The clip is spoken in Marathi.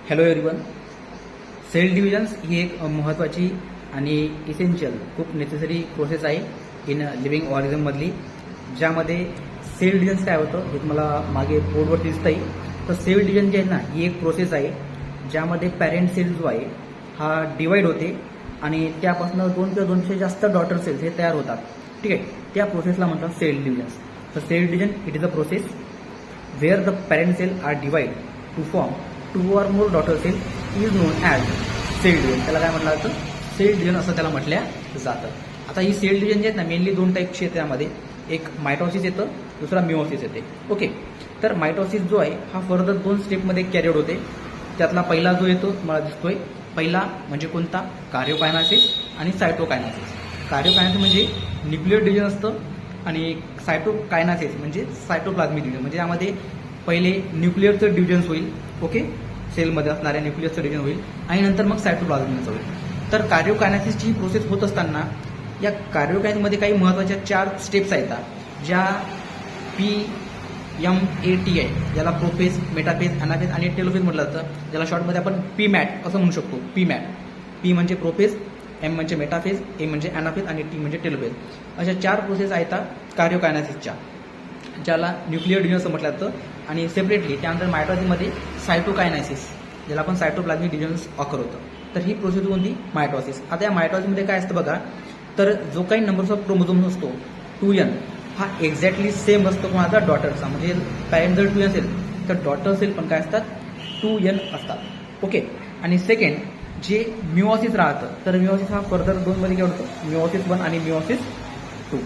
Hello everyone. सेल डिव्हिजन्स ही एक महत्त्वाची आणि इसेन्शियल खूप नेसेसरी प्रोसेस आहे इन लिव्हिंग ऑर्गॅनिझममधली, ज्यामध्ये सेल डिव्हिजन्स काय होतं हे तुम्हाला मागे बोर्डवरती दिसतं आहे. तर सेल डिव्हिजन जे आहे ना, ही एक प्रोसेस आहे ज्यामध्ये पॅरेंट सेल जो आहे हा डिवाईड होते आणि त्यापासून 2 किंवा 2पेक्षा जास्त डॉटर सेल्स हे तयार होतात. ठीक आहे, त्या प्रोसेसला म्हणतात सेल डिव्हिजन्स. तर cell division it is a process where the parent cell are divided to form 2 or more daughter cell is known as cell division. त्याला काय म्हटलं जातं? सेल डिव्हिजन असं त्याला म्हटल्या जातं. आता ही सेल डिव्हिजन जे आहेत ना, मेनली 2 टाईपची येते. त्यामध्ये एक मायटॉसिस येतं, दुसरा मिओसिस येते. ओके, तर मायटॉसिस जो आहे हा फर्दर 2 स्टेपमध्ये कॅरिड होते. त्यातला पहिला जो येतो तुम्हाला दिसतोय, पहिला म्हणजे कोणता? कार्योकायनासिस आणि सायटोकायनासिस. कार्योकायनासिस म्हणजे न्यूक्लियर डिव्हिजन असतं आणि सायटोकायनासिस म्हणजे सायटोप्लाझ्मिक डिव्हिजन. म्हणजे यामध्ये पहिले न्यूक्लियरचं डिव्हिजन्स होईल. ओके, सेलमध्ये असणाऱ्या न्यूक्लियसचं डिव्हिजन होईल आणि नंतर मग सायटोप्लाझ्मिकचं होईल. तर कार्योकायनासिसची ही प्रोसेस होत असताना या कार्योकायनासिसमध्ये काही महत्त्वाच्या 4 स्टेप्स आहेत, ज्या PMAT आहे, ज्याला प्रोफेज, मेटाफेज, अनाफेज आणि टेलोफेज म्हटलं जातं, ज्याला शॉर्टमध्ये आपण PMAT असं म्हणू शकतो. P म्हणजे प्रोफेज, M म्हणजे मेटाफेज, A म्हणजे अनाफेज आणि T म्हणजे टेलोफेज. अशा 4 प्रोसेस आहेत कार्योकायनासिसच्या, ज्याला न्यूक्लियर डिव्हिजन असं म्हटलं जातं. आणि सेपरेटली त्यानंतर मायटॉसिसमध्ये सायटोकायनासिस, ज्याला आपण सायटोप्लाझ्मिक डिव्हिजन्स ऑकर होतं. तर ही प्रोसेस कोणती? मायटॉसिस. आता या मायटॉसिसमध्ये काय असतं बघा, तर जो काही नंबर्स ऑफ क्रोमोझोम्स असतो 2n हा एक्झॅक्टली सेम असतो कोणाचा? डॉटरचा. म्हणजे पॅरेंट जर 2n असेल तर डॉटर सेल पण काय असतात? 2n असतात. ओके, आणि सेकंड जे मिओसिस राहतं, तर मिओसिस हा फर्दर 2 मध्ये काय होतं? मिओसिस 1 आणि मिओसिस 2.